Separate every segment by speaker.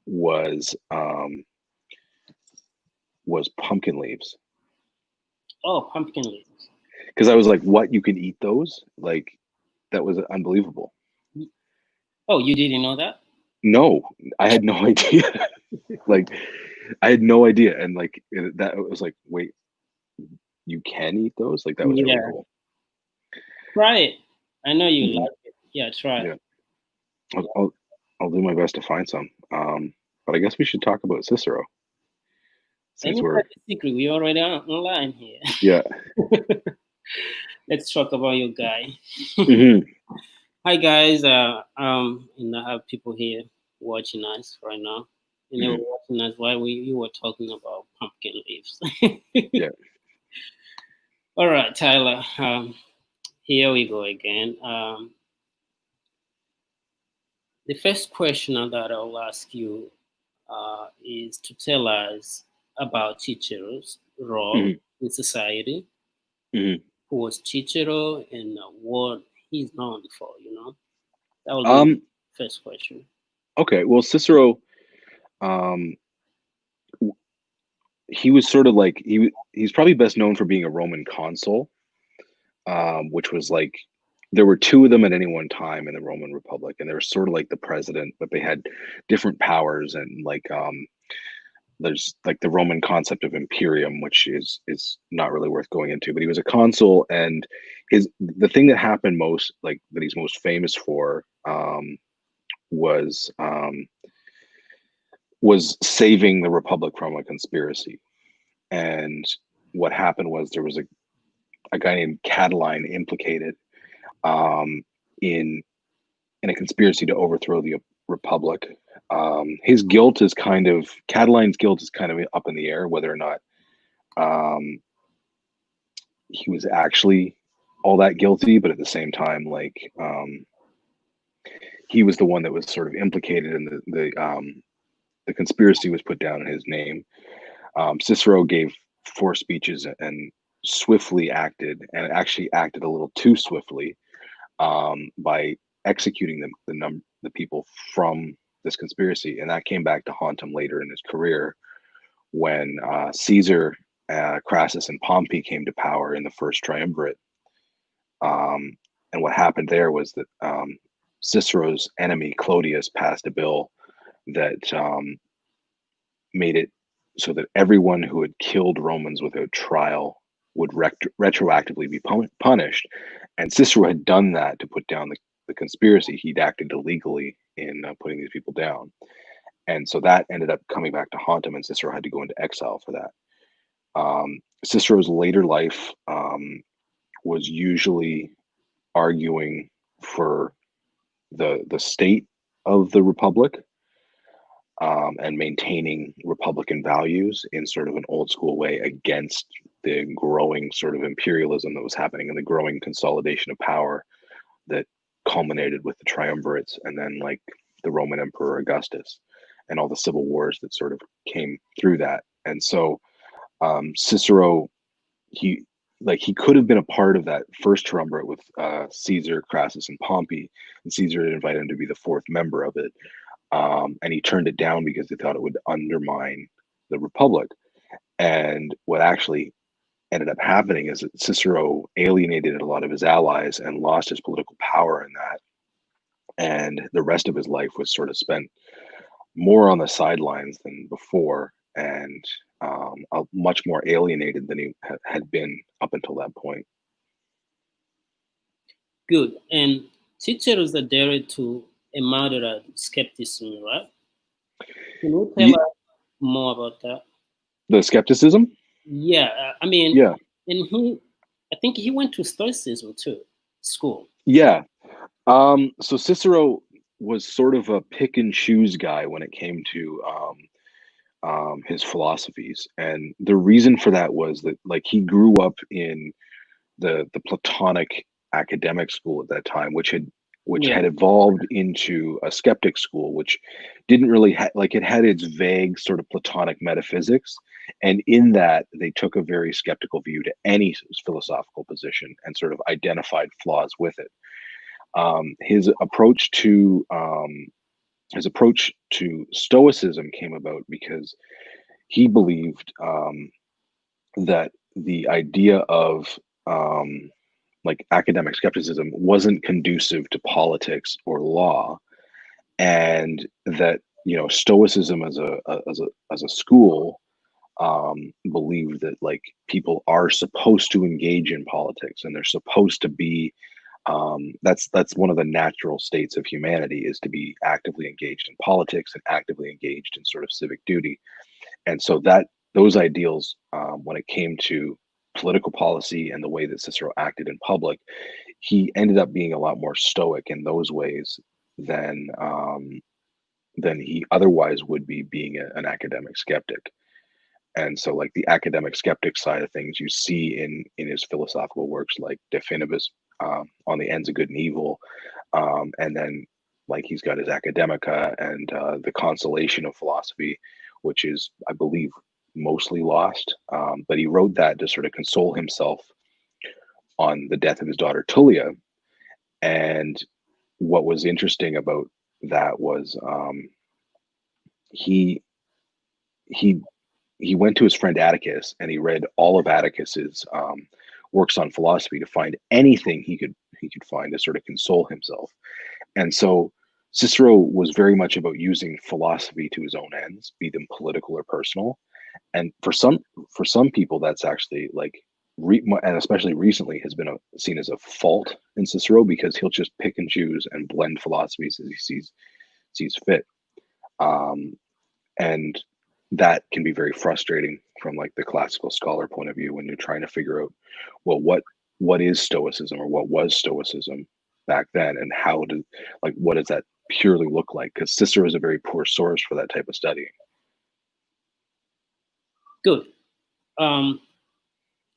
Speaker 1: was pumpkin leaves.
Speaker 2: Oh, pumpkin leaves.
Speaker 1: Because I was like, what, you can eat those? Like, that was unbelievable.
Speaker 2: Oh, you didn't know that?
Speaker 1: No, I had no idea. Like, I had no idea. And like, that was like, wait, you can eat those? Like, that was really
Speaker 2: Yeah.
Speaker 1: cool.
Speaker 2: Try it. I know you
Speaker 1: Mhm.
Speaker 2: like it. Yeah, try
Speaker 1: Yeah.
Speaker 2: it.
Speaker 1: I'll do my best to find some. But I guess we should talk about Cicero
Speaker 2: Let
Speaker 1: since
Speaker 2: me
Speaker 1: we're,
Speaker 2: tell you a secret. We're already online here.
Speaker 1: yeah.
Speaker 2: Let's talk about your guy.
Speaker 1: Mhm.
Speaker 2: Hi guys. And I have people here watching us right now. And they were
Speaker 1: Mhm.
Speaker 2: watching us while you were talking about pumpkin leaves.
Speaker 1: Yeah.
Speaker 2: All right, Tyler. Here we go again. The first question that I'll ask you is to tell us about Cicero's role
Speaker 1: Mhm.
Speaker 2: in society.
Speaker 1: Mhm.
Speaker 2: Who was Cicero and what he's known for? That will be
Speaker 1: Um,
Speaker 2: the first question.
Speaker 1: okay. Well, Cicero, um, he was sort of like he's probably best known for being a Roman consul, which was like there were two of them at any one time in the Roman Republic, and they were sort of like the president, but they had different powers. And like there's like the Roman concept of imperium, which is not really worth going into. But he was a consul, and the thing that happened most, like that he's most famous for, was was saving the Republic from a conspiracy. And what happened was there was a guy named Catiline implicated um, in a conspiracy to overthrow the Republic. His guilt is kind of Catiline's guilt is kind of up in the air whether or not um, he was actually all that guilty, but at the same time, like he was the one that was sort of implicated, and the conspiracy was put down in his name. Cicero gave four speeches and swiftly acted, and actually acted a little too swiftly by executing the people from this conspiracy, and that came back to haunt him later in his career when Caesar, Crassus, and Pompey came to power in the first triumvirate. And what happened there was that Cicero's enemy Clodius passed a bill that made it so that everyone who had killed Romans without trial would retroactively be punished. And Cicero had done that to put down the conspiracy. He'd acted illegally in putting these people down. And so that ended up coming back to haunt him, and Cicero had to go into exile for that. Cicero's later life was usually arguing for the state of the republic, and maintaining Republican values in sort of an old school way against the growing sort of imperialism that was happening and the growing consolidation of power that culminated with the triumvirates and then like the Roman Emperor Augustus and all the civil wars that sort of came through that. And so Cicero, he he could have been a part of that first triumvirate with Caesar, Crassus, and Pompey, and Caesar had invited him to be the fourth member of it. And he turned it down because he thought it would undermine the Republic. And what actually ended up happening is that Cicero alienated a lot of his allies and lost his political power in that. And the rest of his life was sort of spent more on the sidelines than before, and much more alienated than he had been up until that point.
Speaker 2: Good. And Cicero's adhered to a moderate skepticism, right? Can you tell
Speaker 1: Ye-
Speaker 2: us more about that?
Speaker 1: the skepticism?
Speaker 2: Yeah, I mean,
Speaker 1: Yeah.
Speaker 2: and I think he went to Stoicism too, school.
Speaker 1: Yeah. So Cicero was sort of a pick and choose guy when it came to his philosophies, and the reason for that was that like he grew up in the Platonic academic school at that time, which
Speaker 2: Yeah,
Speaker 1: had evolved into a skeptic school, which didn't really like it had its vague sort of Platonic metaphysics, and in that they took a very skeptical view to any philosophical position and sort of identified flaws with it. His approach to his approach to Stoicism came about because he believed that the idea of like academic skepticism wasn't conducive to politics or law, and that Stoicism as a school believed that like people are supposed to engage in politics, and they're supposed to be that's one of the natural states of humanity, is to be actively engaged in politics and actively engaged in sort of civic duty. And so that those ideals, when it came to political policy and the way that Cicero acted in public, he ended up being a lot more stoic in those ways than he otherwise would be being an academic skeptic. And so, like the academic skeptic side of things, you see in his philosophical works like De Finibus, on the ends of good and evil, and then like he's got his Academica and the Consolation of Philosophy, which is, I believe, mostly lost. But he wrote that to sort of console himself on the death of his daughter Tullia. And what was interesting about that was he he he went to his friend Atticus and he read all of Atticus's works on philosophy to find anything he could find to sort of console himself. And so Cicero was very much about using philosophy to his own ends, be them political or personal. And for some people, that's actually like, and especially recently, has been seen as a fault in Cicero, because he'll just pick and choose and blend philosophies as he sees fit. Um, and that can be very frustrating from like the classical scholar point of view when you're trying to figure out, well, what is Stoicism, or what was Stoicism back then, and how did, like, what does that purely look like? Because Cicero is a very poor source for that type of studying.
Speaker 2: Good.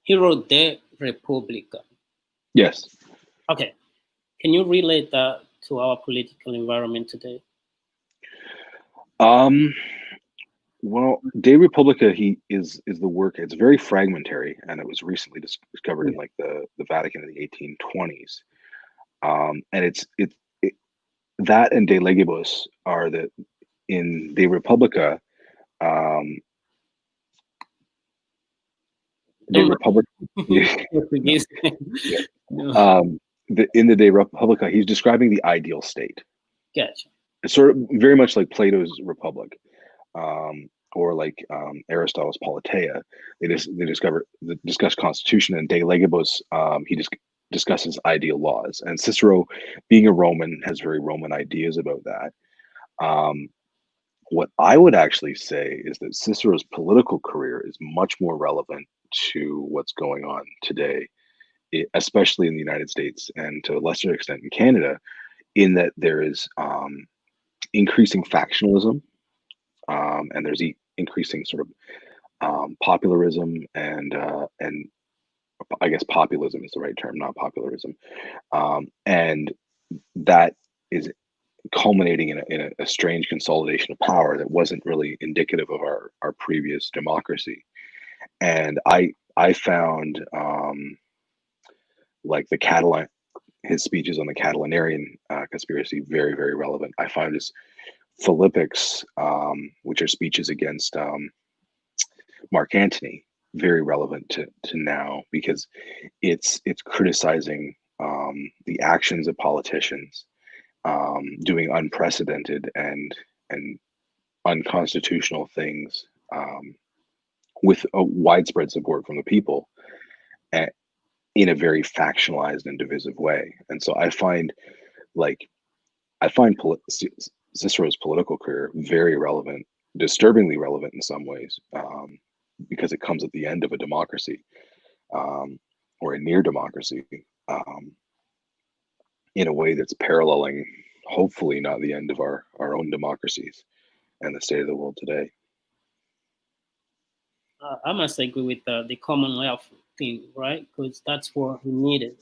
Speaker 2: He wrote De Republica.
Speaker 1: Yes.
Speaker 2: Okay. Can you relate that to our political environment today?
Speaker 1: Well, De Republica, he is the work. It's very fragmentary, and it was recently discovered in like the Vatican in the 1820s. And it that and De Legibus are the in De Republica. De Republica. In the De Republica, he's describing the ideal state.
Speaker 2: Gotcha.
Speaker 1: It's sort of very much like Plato's Republic, or like Aristotle's Politeia. They discuss constitution, and De Legibus, he just discusses ideal laws. And Cicero, being a Roman, has very Roman ideas about that. What I would actually say is that Cicero's political career is much more relevant to what's going on today, especially in the United States and to a lesser extent in Canada, in that there is increasing factionalism, and there's increasing sort of popularism, and I guess populism is the right term, not popularism, and that is culminating in a strange consolidation of power that wasn't really indicative of our previous democracy. And I found like his speeches on the Catalanarian conspiracy very, very relevant. I found his Philippics, which are speeches against Mark Antony, very relevant to now, because it's criticizing the actions of politicians, doing unprecedented and unconstitutional things, with a widespread support from the people, in a very factionalized and divisive way. And so I find Cicero's political career very relevant, disturbingly relevant in some ways, because it comes at the end of a democracy, or a near democracy, in a way that's paralleling, hopefully not the end of our own democracies and the state of the world today.
Speaker 2: I must agree with the Commonwealth thing, right? Because that's what he needed.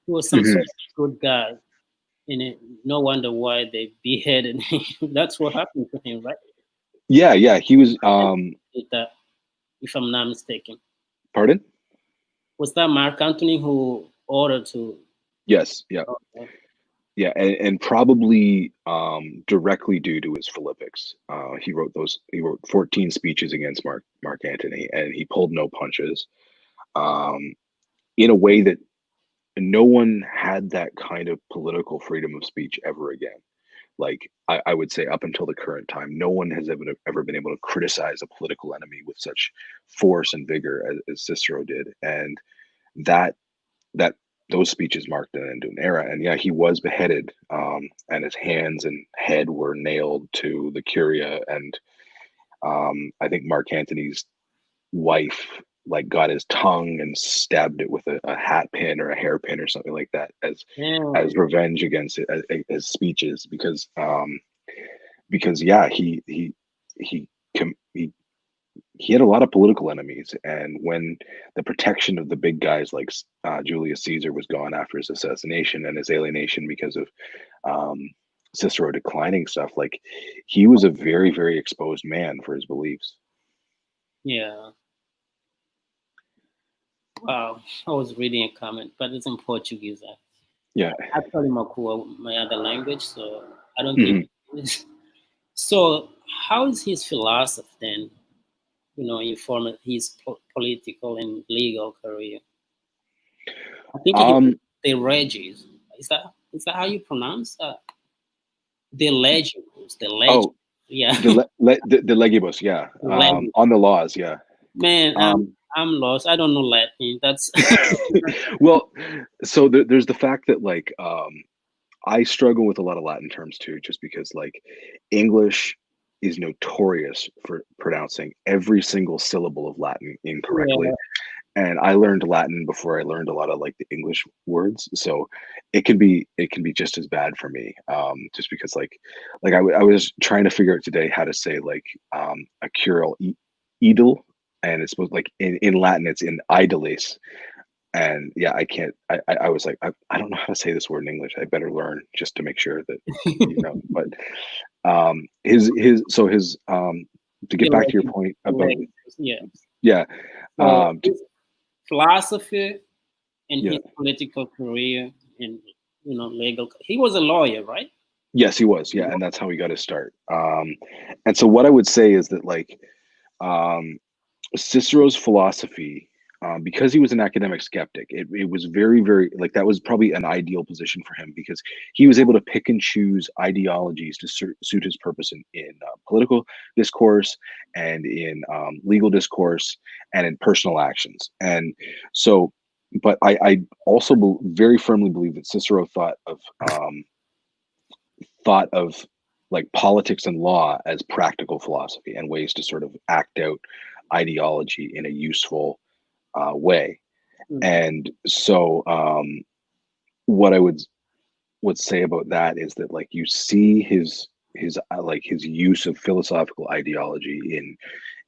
Speaker 2: He was some sort of good guy, and no wonder why they beheaded him. That's what happened to him, right?
Speaker 1: Yeah, he was.
Speaker 2: If I'm not mistaken.
Speaker 1: Pardon?
Speaker 2: Was that Mark Antony who ordered to?
Speaker 1: Yes. Yeah.
Speaker 2: Okay.
Speaker 1: Yeah, and probably directly due to his Philippics. He wrote 14 speeches against Mark Antony, and he pulled no punches. Um, in a way that no one had that kind of political freedom of speech ever again. Like I would say, up until the current time, no one has ever been able to criticize a political enemy with such force and vigor as Cicero did, and that that those speeches marked an end to an era. And yeah, he was beheaded, and his hands and head were nailed to the curia, and I think Mark Antony's wife like got his tongue and stabbed it with a hat pin or a hairpin or something like that
Speaker 2: Yeah,
Speaker 1: as revenge against it as speeches because yeah he com- he had a lot of political enemies, and when the protection of the big guys like Julius Caesar was gone after his assassination and his alienation because of um, Cicero declining stuff, like he was a very exposed man for his beliefs.
Speaker 2: yeah. Wow, I was reading a comment, but it's in Portuguese.
Speaker 1: Yeah.
Speaker 2: Actually, my other language, so I don't think.
Speaker 1: Mhm.
Speaker 2: So, how is his philosophy then? Informed his political and legal career. I think he
Speaker 1: Um.
Speaker 2: the Regis. Is that how you pronounce that? The Legibus, the Legibus.
Speaker 1: Oh,
Speaker 2: Yeah,
Speaker 1: the legibus. Yeah.
Speaker 2: Legibus.
Speaker 1: On the laws. Yeah.
Speaker 2: Man,
Speaker 1: Um.
Speaker 2: I'm lost. I don't know Latin. That's
Speaker 1: Well, so there's the fact that like I struggle with a lot of Latin terms too, just because like English is notorious for pronouncing every single syllable of Latin incorrectly.
Speaker 2: yeah.
Speaker 1: And I learned Latin before I learned a lot of like the English words, so it can be just as bad for me. Just because I was trying to figure out today how to say like a curel edel, and it's supposed like in Latin it's in idoles, and yeah, I can't. I was like, I don't know how to say this word in English. I better learn just to make sure that But his to
Speaker 2: The
Speaker 1: get back to your
Speaker 2: Legibus,
Speaker 1: point
Speaker 2: the
Speaker 1: about
Speaker 2: Legibus, yeah.
Speaker 1: yeah,
Speaker 2: So
Speaker 1: um,
Speaker 2: his philosophy and
Speaker 1: yeah,
Speaker 2: his political career and legal. He was a lawyer, right?
Speaker 1: yes, he was, yeah, and that's how he got his start. And so what I would say is that um, Cicero's philosophy, because he was an academic skeptic, it was very like that was probably an ideal position for him because he was able to pick and choose ideologies to suit his purpose in political discourse and in legal discourse and in personal actions. And so, but I also very firmly believe that Cicero thought of like politics and law as practical philosophy and ways to sort of act out ideology in a useful way.
Speaker 2: Mhm.
Speaker 1: And so, what I would say about that is that like you see his use of philosophical ideology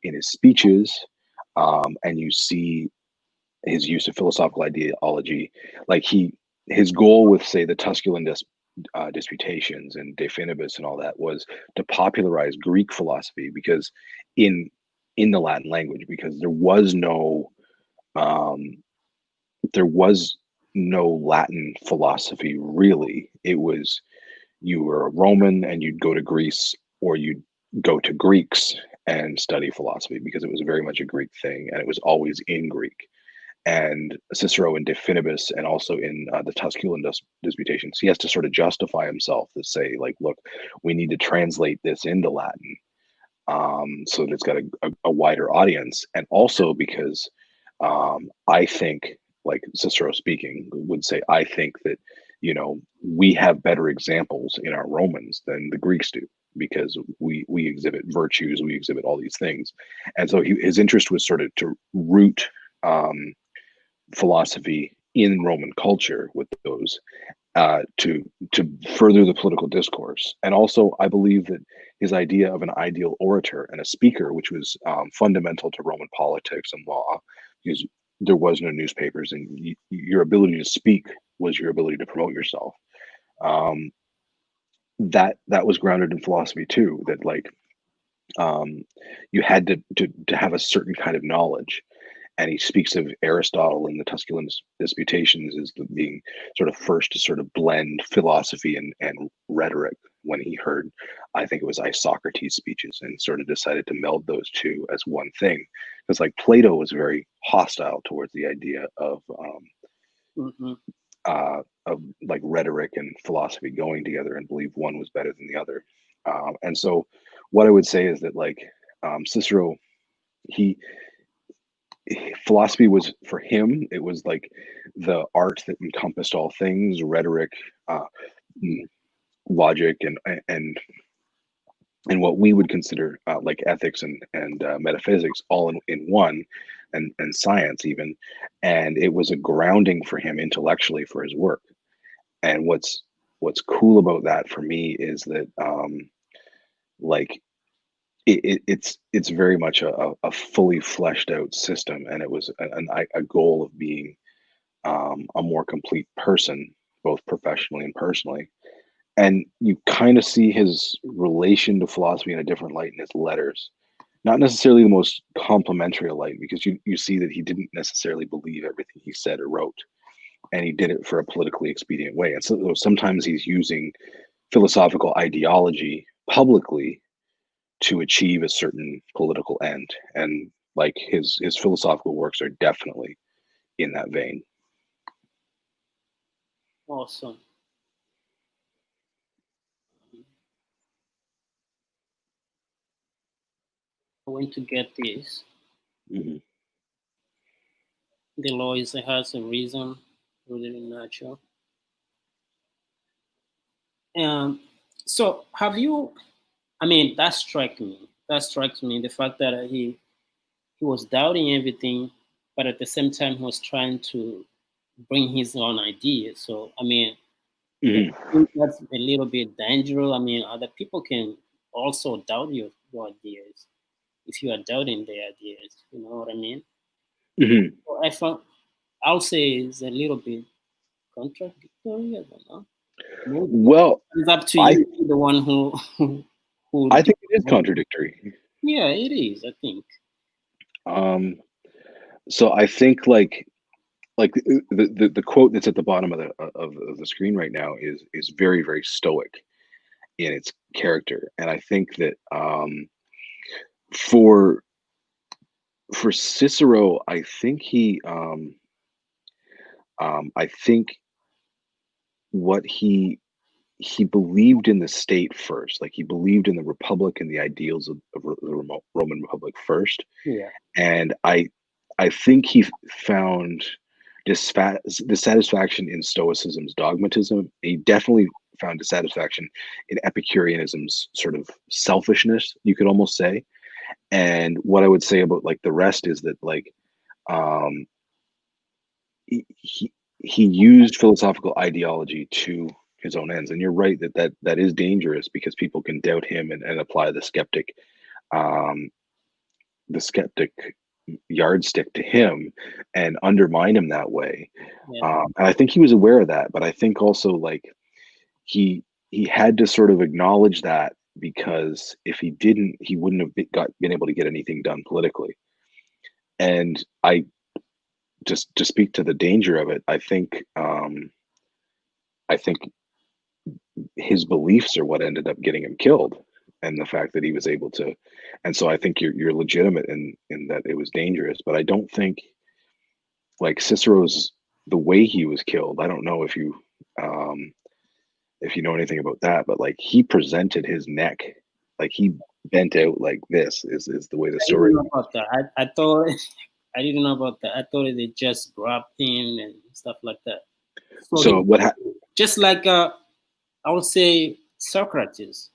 Speaker 1: in his speeches, and you see his use of philosophical ideology, like his goal with say the Tusculan disputations and De Finibus and all that was to popularize Greek philosophy because in in the Latin language because um, there was no Latin philosophy really. It was you were a Roman and you'd go to Greece or you'd go to Greeks and study philosophy because it was very much a Greek thing and it was always in Greek. And Cicero in De Finibus and also in the Tusculan disputations, he has to sort of justify himself to say, like, look, we need to translate this into Latin so that it's got a wider audience. And also because I think, like Cicero speaking, would say, I think that, we have better examples in our Romans than the Greeks do because we exhibit virtues, we exhibit all these things. And so his interest was sort of to root um, philosophy in Roman culture with those to further the political discourse. And also, I believe that his idea of an ideal orator and a speaker, which was fundamental to Roman politics and law, because there was no newspapers, and your ability to speak was your ability to promote yourself. Um, that was grounded in philosophy too. That like um, you had to have a certain kind of knowledge, and he speaks of Aristotle in the Tusculan Disputations as being sort of first to sort of blend philosophy and rhetoric when he heard, I think it was Isocrates' speeches, and sort of decided to meld those two as one thing. Because like Plato was very hostile towards the idea
Speaker 2: Mm-hmm.
Speaker 1: of like rhetoric and philosophy going together and believe one was better than the other. And so what I would say is that like Cicero, he philosophy was for him, it was like the art that encompassed all things, rhetoric, uh, logic, and and what we would consider like ethics and metaphysics all in one, and science even. And it was a grounding for him intellectually for his work. And what's cool about that for me is that like it's very much a fully fleshed out system, and it was a goal of being a more complete person, both professionally and personally. And you kind of see his relation to philosophy in a different light in his letters. Not necessarily the most complimentary light, because you see that he didn't necessarily believe everything he said or wrote, and he did it for a politically expedient way. And so sometimes he's using philosophical ideology publicly to achieve a certain political end. And like his philosophical works are definitely in that vein.
Speaker 2: Awesome. I want to get this.
Speaker 1: Mhm.
Speaker 2: The law is has a reason rooted in nature. Um, so have you? I mean, that struck me. That strikes me. The fact that he was doubting everything, but at the same time he was trying to bring his own ideas. So I mean, I
Speaker 1: Mhm.
Speaker 2: think that's a little bit dangerous. I mean, other people can also doubt your ideas if you are doubting their ideas. You know what I mean?
Speaker 1: Mhm.
Speaker 2: So I found I'll say it's a little bit contradictory. I don't know. Maybe
Speaker 1: Well,
Speaker 2: it's up to
Speaker 1: I
Speaker 2: you, the one who who.
Speaker 1: I think it is contradictory.
Speaker 2: Yeah, it is. I think.
Speaker 1: Um, so I think like the quote that's at the bottom of the screen right now is very very stoic in its character, and I think that for for Cicero, I think I think what he believed in the state first, like he believed in the republic and the ideals of the Roman Republic first,
Speaker 2: Yeah.
Speaker 1: and I think he found dissatisfaction in Stoicism's dogmatism. He definitely found dissatisfaction in Epicureanism's sort of selfishness, you could almost say. And what I would say about like the rest is that like um, he used philosophical ideology to his own ends. And you're right that that is dangerous, because people can doubt him and apply um, the skeptic yardstick to him and undermine him that way.
Speaker 2: Yeah.
Speaker 1: And I think he was aware of that, but I think also like he had to sort of acknowledge that, because if he didn't, he wouldn't have been able to get anything done politically. And I just to speak to the danger of it, I think his beliefs are what ended up getting him killed, and the fact that he was able to. And so I think you're legitimate in that it was dangerous, but I don't think like Cicero's, the way he was killed. I don't know um if you know anything about that, but like he presented his neck, like he bent out like this is the way the
Speaker 2: I didn't
Speaker 1: story.
Speaker 2: know about that. I thought I didn't know about that. I thought they just grabbed him and stuff like that. So
Speaker 1: So
Speaker 2: he
Speaker 1: what
Speaker 2: just like I would say Socrates.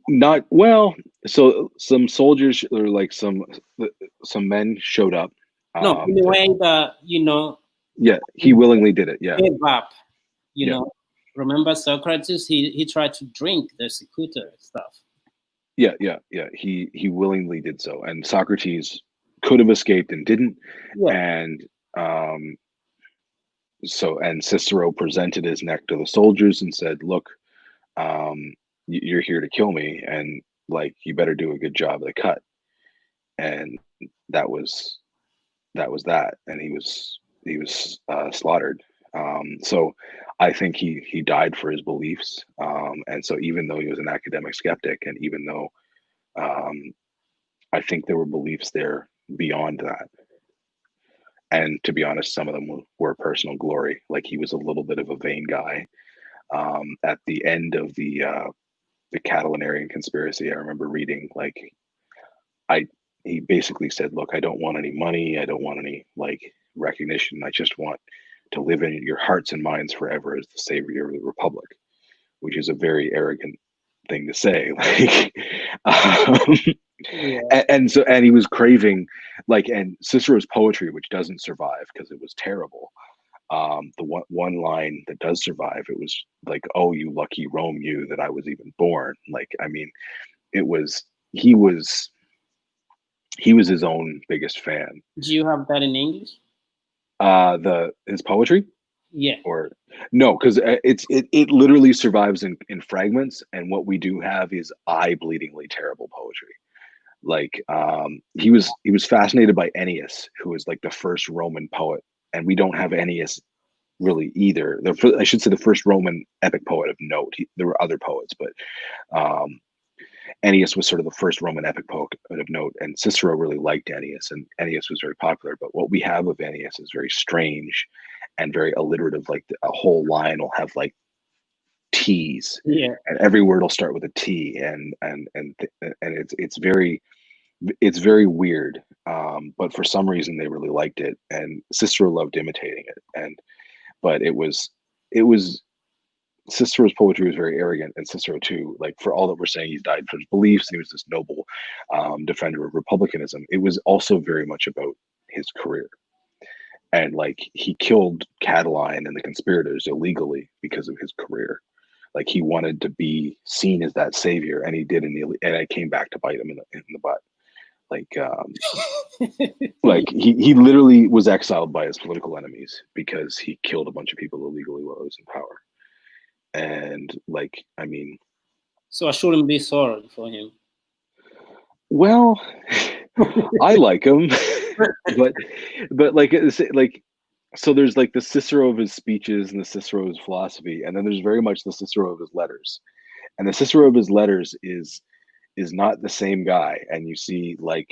Speaker 1: not well, so some soldiers or like some men showed up.
Speaker 2: No, in the
Speaker 1: To,
Speaker 2: way that
Speaker 1: yeah,
Speaker 2: he
Speaker 1: he willingly did it. Yeah,
Speaker 2: gave up. You
Speaker 1: yeah,
Speaker 2: know, remember Socrates? He tried to drink the cicuta stuff.
Speaker 1: yeah. He willingly did so, and Socrates could have escaped and didn't.
Speaker 2: Yeah.
Speaker 1: And um, and Cicero presented his neck to the soldiers and said, "Look, you're here to kill me, and like you better do a good job of the cut." And that was that was that, and he was slaughtered. So I think he died for his beliefs, and so even though he was an academic skeptic, and even though um, I think there were beliefs there beyond that, and to be honest, some of them were personal glory. Like he was a little bit of a vain guy. At the end of the Catalanarian conspiracy, I remember reading like I he basically said, "Look, I don't want any money. I don't want any like recognition. I just want to live in your hearts and minds forever as the savior of the republic," which is a very arrogant thing to say. Like, um,
Speaker 2: Yeah.
Speaker 1: and he was craving like, and Cicero's poetry, which doesn't survive because it was terrible. The one line that does survive, it was like, "Oh, you lucky Rome, you that I was even born." Like, I mean, it was he was he was his own biggest fan.
Speaker 2: Do you have that in English?
Speaker 1: The his poetry,
Speaker 2: Yeah.
Speaker 1: or no, because it literally survives in fragments, and what we do have is eye-bleedingly terrible poetry. Like he was fascinated by Ennius, who was like the first Roman poet, and we don't have Ennius really either. I should say the first Roman epic poet of note. There were other poets, but um, Ennius was sort of the first Roman epic poet of note, and Cicero really liked Ennius, and Ennius was very popular. But what we have of Ennius is very strange and very alliterative. Like a whole line will have like T's,
Speaker 2: Yeah.
Speaker 1: and every word will start with a T, and it's very weird. But for some reason, they really liked it, and Cicero loved imitating it. But it was Cicero's poetry was very arrogant, and Cicero too. Like for all that we're saying, he's died for his beliefs. He was this noble defender of republicanism. It was also very much about his career, and like he killed Catiline and the conspirators illegally because of his career. Like he wanted to be seen as that savior, and he did, and it came back to bite him in the butt. Like he literally was exiled by his political enemies because he killed a bunch of people illegally while he was in power. And like, I mean,
Speaker 2: So I shouldn't be sorry for him.
Speaker 1: well, I like him, but like so there's like the Cicero of his speeches and the Cicero of his philosophy, and then there's very much the Cicero of his letters. And the Cicero of his letters is not the same guy. And you see like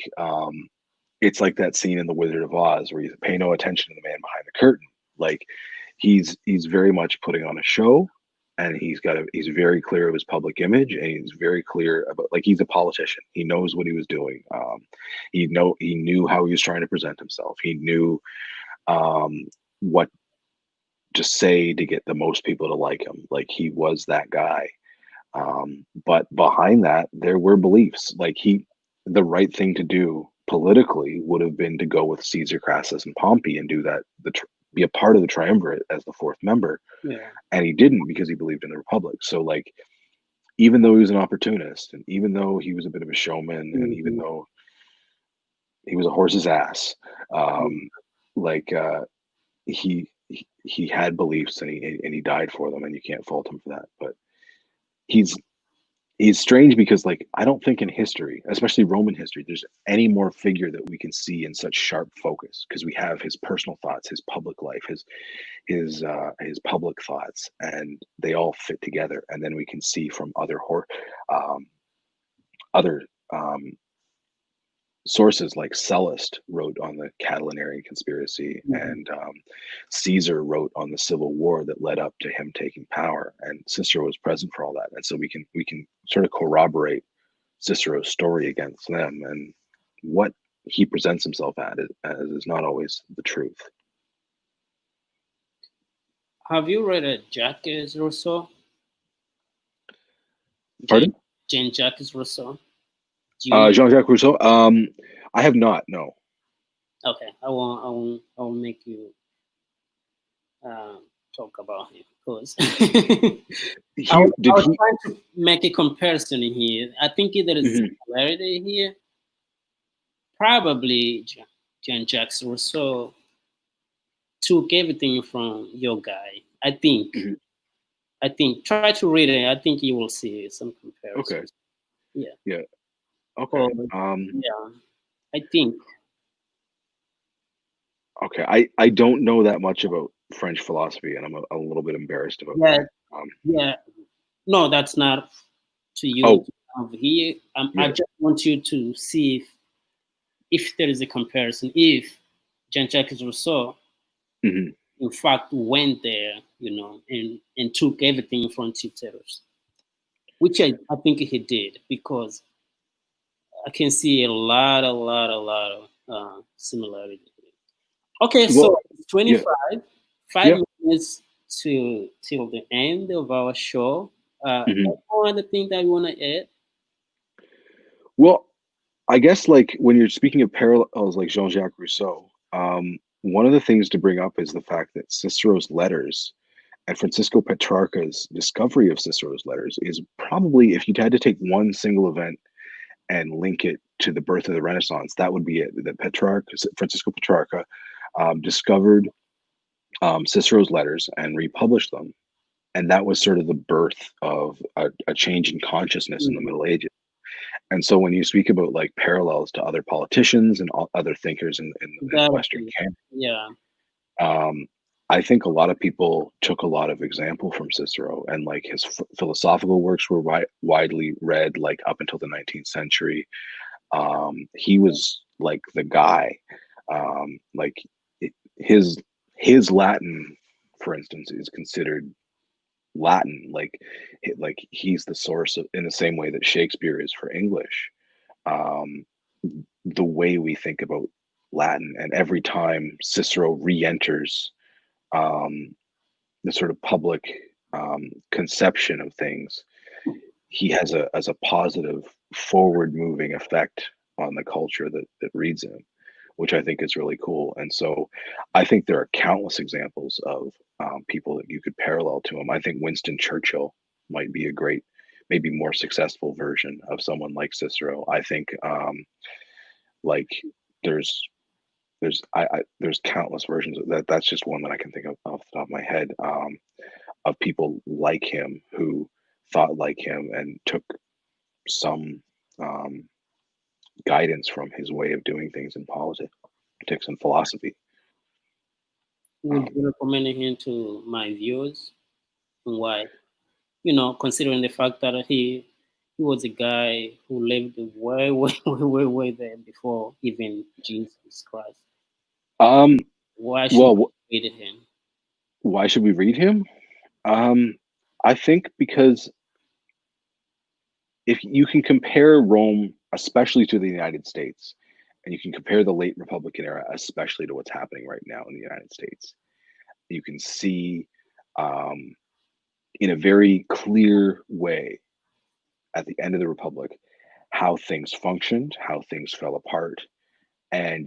Speaker 1: it's like that scene in The Wizard of Oz where you pay no attention to the man behind the curtain. Like he's very much putting on a show, and he's very clear of his public image, and he's very clear about, like, he's a politician. He knows what he was doing. He knew how he was trying to present himself. He knew what to say to get the most people to like him. Like he was that guy. But behind that, there were beliefs. Like the right thing to do politically would have been to go with Caesar, Crassus, and Pompey and do that. Be a part of the triumvirate as the fourth member.
Speaker 2: Yeah.
Speaker 1: And he didn't because he believed in the Republic. So like, even though he was an opportunist, and even though he was a bit of a showman, and even
Speaker 2: Mhm.
Speaker 1: though he was a horse's ass, like he had beliefs, and he died for them, and you can't fault him for that. But he's he's strange because, like, I don't think in history, especially Roman history, there's any more figure that we can see in such sharp focus, because we have his personal thoughts, his public life, his public thoughts, and they all fit together. And then we can see from um, other sources, like Sallust wrote on the Catalanarian conspiracy,
Speaker 2: Mhm.
Speaker 1: and Caesar wrote on the civil war that led up to him taking power, and Cicero was present for all that. And so we can sort of corroborate Cicero's story against them, and what he presents himself as is not always the truth.
Speaker 2: Have you read Jacques Rousseau? Jean
Speaker 1: Pardon?
Speaker 2: Jean Jacques Rousseau. Do you know?
Speaker 1: Jean-Jacques Rousseau. I have not. No.
Speaker 2: Okay, I won't make you um, talk about him because I was, I
Speaker 1: Did
Speaker 2: was
Speaker 1: he?
Speaker 2: trying to make a comparison here. I think there is
Speaker 1: Mhm.
Speaker 2: similarity here. Probably Jean Jacques Rousseau took everything from your guy. I think.
Speaker 1: Mhm.
Speaker 2: I think. Try to read it. I think you will see some
Speaker 1: Okay.
Speaker 2: comparisons. Yeah.
Speaker 1: Yeah. Okay.
Speaker 2: But yeah, I think
Speaker 1: Okay, I don't know that much about French philosophy, and I'm a little bit embarrassed about
Speaker 2: Yeah,
Speaker 1: that.
Speaker 2: yeah. No, that's not to you
Speaker 1: Oh,
Speaker 2: to have here. I
Speaker 1: yeah.
Speaker 2: just want you to see if there is a comparison. If Jean-Jacques Rousseau,
Speaker 1: Hmm.
Speaker 2: in fact, went there, and took everything from Cicero, which I think he did, because I can see a lot of similarity. Okay, so
Speaker 1: Well,
Speaker 2: it's
Speaker 1: yeah,
Speaker 2: 25, five
Speaker 1: yeah.
Speaker 2: minutes till the end of our show.
Speaker 1: Hmm.
Speaker 2: Any other thing that you want to add?
Speaker 1: Well, I guess like when you're speaking of parallels like Jean-Jacques Rousseau, one of the things to bring up is the fact that Cicero's letters and Francisco Petrarca's discovery of Cicero's letters is probably, if you had to take one single event and link it to the birth of the Renaissance, that would be it. That Francisco Petrarca, discovered Cicero's letters and republished them, and that was sort of the birth of a change in consciousness in the
Speaker 2: Mhm.
Speaker 1: Middle Ages. And so when you speak about like parallels to other politicians and other thinkers in Western
Speaker 2: Exactly.
Speaker 1: camp,
Speaker 2: Yeah.
Speaker 1: um, I think a lot of people took a lot of example from Cicero, and like his philosophical works were widely read like up until the 19th century. He was like the guy. Like it, his his Latin, for instance, is considered Latin. Like he's the source of, in the same way that Shakespeare is for English. Um, the way we think about Latin, and every time Cicero re-enters um, the sort of public conception of things, he has a as a positive forward moving effect on the culture that reads him, which I think is really cool. And so I think there are countless examples of people that you could parallel to him. I think Winston Churchill might be a great, maybe more successful version of someone like Cicero. I think like there's there's countless versions of that. That's just one that I can think of off the top of my head, of people like him who thought like him and took some um, guidance from his way of doing things in politics and philosophy.
Speaker 2: Would
Speaker 1: Um,
Speaker 2: you recommend him to my viewers, and why? Considering the fact that he was a guy who lived way, way, way there before even Jesus Christ.
Speaker 1: um,
Speaker 2: Why should
Speaker 1: well,
Speaker 2: we read him?
Speaker 1: why should we read him? Um, I think because if you can compare Rome, especially to the United States, and you can compare the late Republican era, especially to what's happening right now in the United States, you can see um, in a very clear way at the end of the Republic how things functioned, how things fell apart, and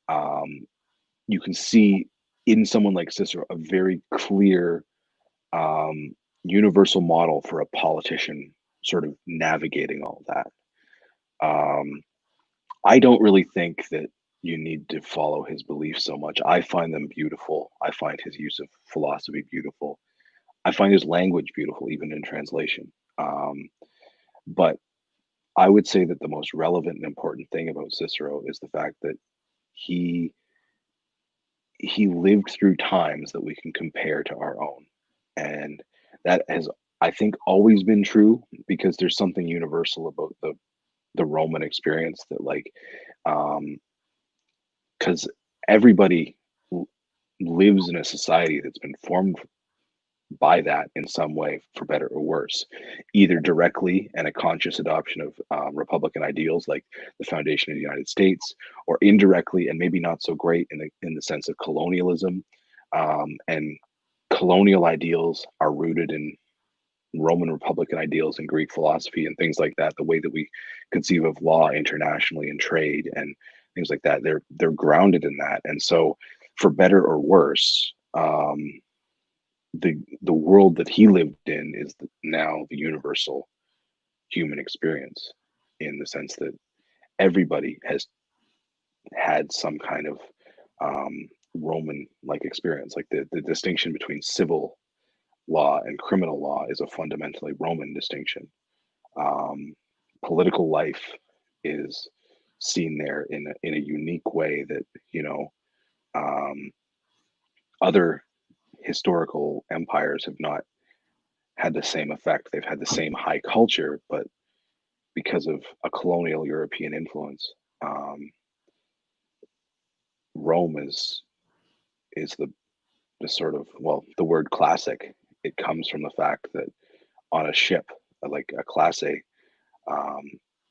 Speaker 1: um, you can see in someone like Cicero a very clear universal model for a politician sort of navigating all that. Um, I don't really think that you need to follow his beliefs so much. I find them beautiful. I find his use of philosophy beautiful. I find his language beautiful, even in translation. But I would say that the most relevant and important thing about Cicero is the fact that he he lived through times that we can compare to our own, and that has, I think, always been true, because there's something universal about the Roman experience that like um because everybody l- lives in a society that's been formed by that in some way, for better or worse, either directly and a conscious adoption of Republican ideals like the foundation of the United States, or indirectly and maybe not so great in the sense of colonialism. And colonial ideals are rooted in Roman Republican ideals and Greek philosophy and things like that. The way that we conceive of law internationally and trade and things like that, they're grounded in that. And so, for better or worse, the world that he lived in is now the universal human experience, in the sense that everybody has had some kind of Roman like experience. Like the distinction between civil law and criminal law is a fundamentally Roman distinction. Um, Political life is seen there in a unique way that, you know. Other historical empires have not had the same effect. They've had the same high culture, but because of a colonial European influence, Rome is the sort of, well, the word classic. It comes from the fact that on a ship, like a classe, um,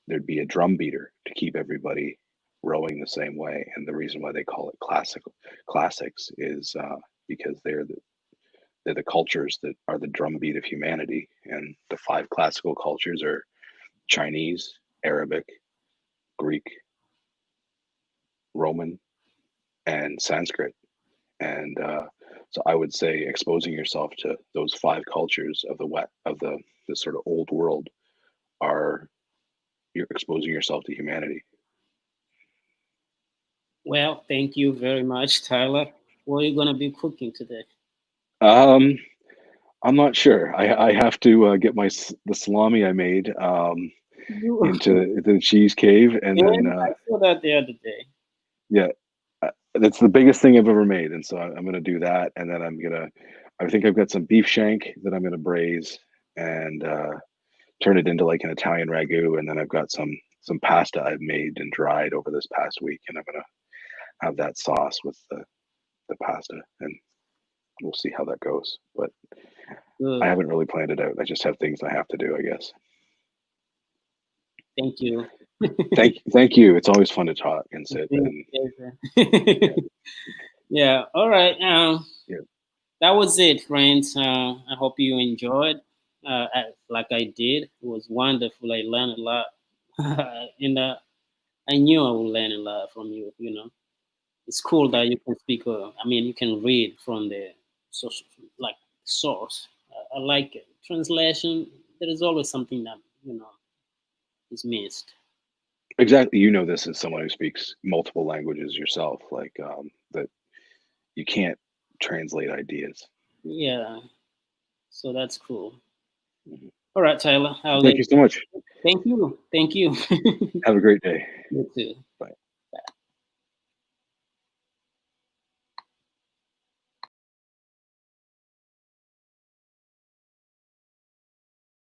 Speaker 1: there'd be a drum beater to keep everybody rowing the same way. And the reason why they call it classics is because they're the cultures that are the drumbeat of humanity. And the five classical cultures are Chinese, Arabic, Greek, Roman, and Sanskrit. And so I would say exposing yourself to those five cultures of the sort of old world are, you're exposing yourself to humanity.
Speaker 2: Well, thank you very much, Tyler. What are you going to be cooking today?
Speaker 1: Um, I'm not sure. I have to get the salami I made
Speaker 2: You,
Speaker 1: into the cheese cave, and then
Speaker 2: I saw that the other day.
Speaker 1: yeah, that's the biggest thing I've ever made, and so I'm gonna do that, and then I think I've got some beef shank that I'm gonna braise and turn it into like an Italian ragu, and then I've got some pasta I've made and dried over this past week, and I'm gonna have that sauce with the pasta, and we'll see how that goes. But I
Speaker 2: Good.
Speaker 1: haven't really planned it out. I just have things I have to do, I guess.
Speaker 2: Thank you.
Speaker 1: Thank you. It's always fun to talk and sit and yeah,
Speaker 2: Yeah. All right.
Speaker 1: yeah.
Speaker 2: That was it, friends. I hope you enjoyed. Like I did, it was wonderful. I learned a lot, and I knew I would learn a lot from you. You know, it's cool that you can speak. I mean, you can read from the source, like source. I like it. Translation. There is always something that is missed.
Speaker 1: Exactly. You know this as someone who speaks multiple languages yourself, like that you can't translate ideas.
Speaker 2: Yeah. So that's cool.
Speaker 1: Mhm.
Speaker 2: All right, Tyler. I'll
Speaker 1: Thank
Speaker 2: let
Speaker 1: you so much.
Speaker 2: Thank you. Thank you.
Speaker 1: Have a great day.
Speaker 2: You too.